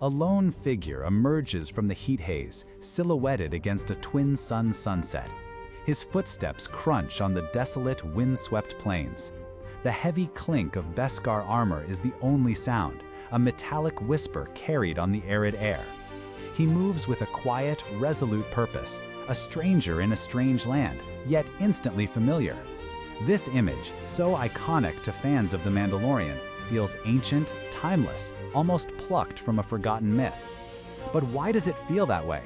A lone figure emerges from the heat haze, silhouetted against a twin-sun sunset. His footsteps crunch on the desolate, wind-swept plains. The heavy clink of Beskar armor is the only sound, a metallic whisper carried on the arid air. He moves with a quiet, resolute purpose, a stranger in a strange land, yet instantly familiar. This image, so iconic to fans of The Mandalorian, feels ancient, timeless, almost plucked from a forgotten myth. But why does it feel that way?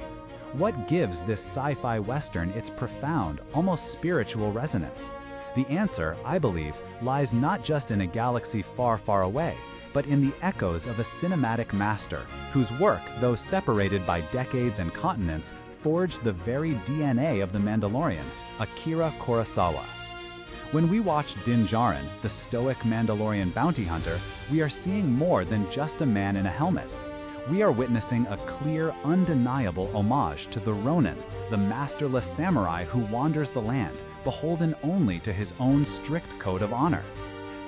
What gives this sci-fi western its profound, almost spiritual resonance? The answer, I believe, lies not just in a galaxy far, far away, but in the echoes of a cinematic master whose work, though separated by decades and continents, forged the very DNA of The Mandalorian, Akira Kurosawa. When we watch Din Djarin, the stoic Mandalorian bounty hunter, we are seeing more than just a man in a helmet. We are witnessing a clear, undeniable homage to the ronin, the masterless samurai who wanders the land, beholden only to his own strict code of honor.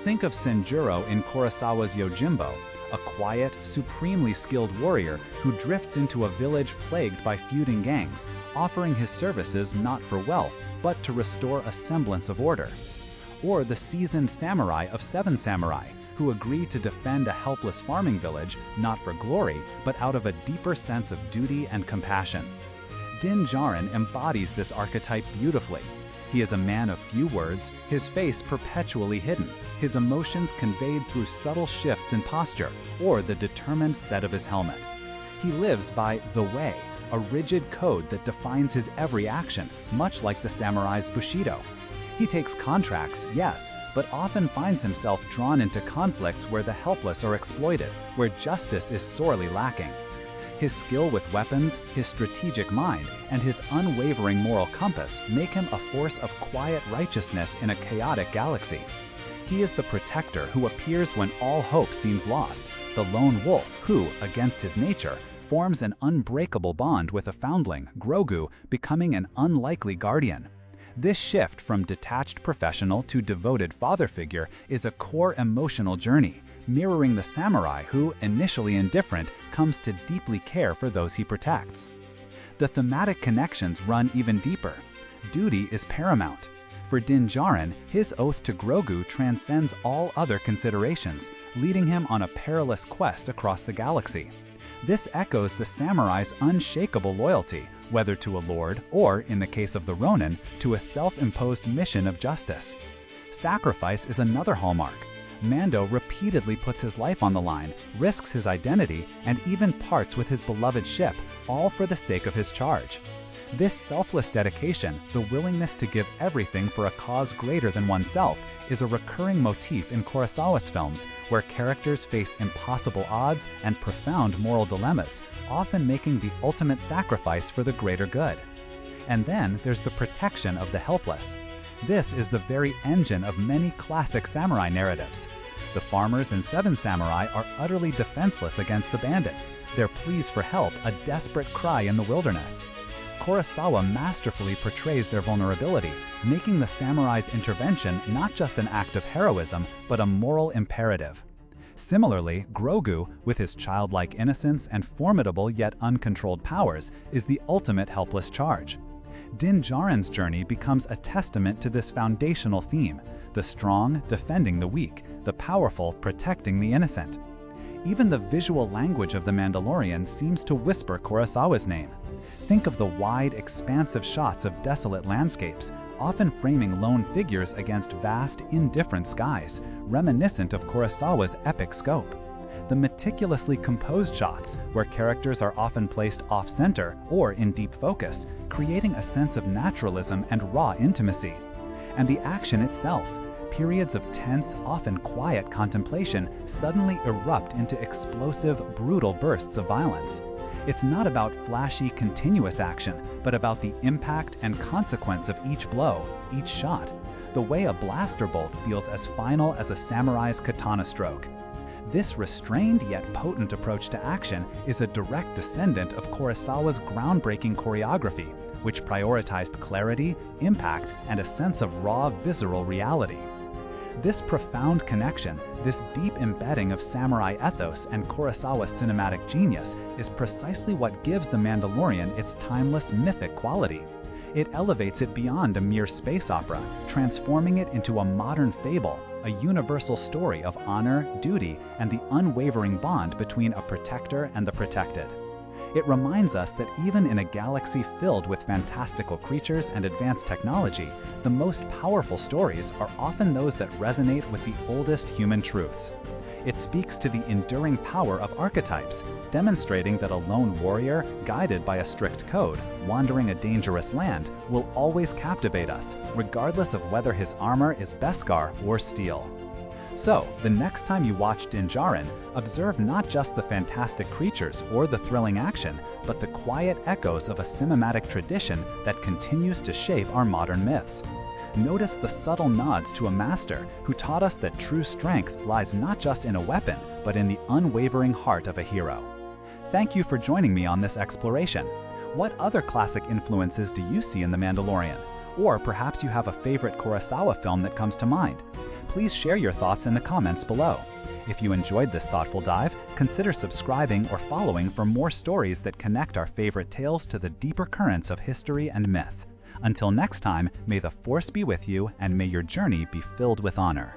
Think of Senjuro in Kurosawa's Yojimbo, a quiet, supremely skilled warrior who drifts into a village plagued by feuding gangs, offering his services not for wealth, but to restore a semblance of order. Or the seasoned samurai of Seven Samurai, who agree to defend a helpless farming village, not for glory, but out of a deeper sense of duty and compassion. Din Djarin embodies this archetype beautifully. He is a man of few words, his face perpetually hidden, his emotions conveyed through subtle shifts in posture or the determined set of his helmet. He lives by the way, a rigid code that defines his every action, much like the samurai's Bushido. He takes contracts, yes, but often finds himself drawn into conflicts where the helpless are exploited, where justice is sorely lacking. His skill with weapons, his strategic mind, and his unwavering moral compass make him a force of quiet righteousness in a chaotic galaxy. He is the protector who appears when all hope seems lost, the lone wolf who, against his nature, forms an unbreakable bond with a foundling, Grogu, becoming an unlikely guardian. This shift from detached professional to devoted father figure is a core emotional journey, mirroring the samurai who, initially indifferent, comes to deeply care for those he protects. The thematic connections run even deeper. Duty is paramount. For Din Djarin, his oath to Grogu transcends all other considerations, leading him on a perilous quest across the galaxy. This echoes the samurai's unshakable loyalty, whether to a lord or, in the case of the ronin, to a self-imposed mission of justice. Sacrifice is another hallmark. Mando repeatedly puts his life on the line, risks his identity, and even parts with his beloved ship, all for the sake of his charge. This selfless dedication, the willingness to give everything for a cause greater than oneself, is a recurring motif in Kurosawa's films, where characters face impossible odds and profound moral dilemmas, often making the ultimate sacrifice for the greater good. And then there's the protection of the helpless. This is the very engine of many classic samurai narratives. The farmers in Seven Samurai are utterly defenseless against the bandits, their pleas for help a desperate cry in the wilderness. Kurosawa masterfully portrays their vulnerability, making the samurai's intervention not just an act of heroism, but a moral imperative. Similarly, Grogu, with his childlike innocence and formidable yet uncontrolled powers, is the ultimate helpless charge. Din Djarin's journey becomes a testament to this foundational theme, the strong defending the weak, the powerful protecting the innocent. Even the visual language of The Mandalorian seems to whisper Kurosawa's name. Think of the wide, expansive shots of desolate landscapes, often framing lone figures against vast, indifferent skies, reminiscent of Kurosawa's epic scope. The meticulously composed shots, where characters are often placed off-center or in deep focus, creating a sense of naturalism and raw intimacy. And the action itself, periods of tense, often quiet contemplation suddenly erupt into explosive, brutal bursts of violence. It's not about flashy, continuous action, but about the impact and consequence of each blow, each shot. The way a blaster bolt feels as final as a samurai's katana stroke. This restrained yet potent approach to action is a direct descendant of Kurosawa's groundbreaking choreography, which prioritized clarity, impact, and a sense of raw, visceral reality. This profound connection, this deep embedding of samurai ethos and Kurosawa's cinematic genius is precisely what gives The Mandalorian its timeless mythic quality. It elevates it beyond a mere space opera, transforming it into a modern fable, a universal story of honor, duty, and the unwavering bond between a protector and the protected. It reminds us that even in a galaxy filled with fantastical creatures and advanced technology, the most powerful stories are often those that resonate with the oldest human truths. It speaks to the enduring power of archetypes, demonstrating that a lone warrior, guided by a strict code, wandering a dangerous land, will always captivate us, regardless of whether his armor is Beskar or steel. So, the next time you watch Din Djarin, observe not just the fantastic creatures or the thrilling action, but the quiet echoes of a cinematic tradition that continues to shape our modern myths. Notice the subtle nods to a master who taught us that true strength lies not just in a weapon, but in the unwavering heart of a hero. Thank you for joining me on this exploration. What other classic influences do you see in The Mandalorian? Or perhaps you have a favorite Kurosawa film that comes to mind. Please share your thoughts in the comments below. If you enjoyed this thoughtful dive, consider subscribing or following for more stories that connect our favorite tales to the deeper currents of history and myth. Until next time, may the Force be with you and may your journey be filled with honor.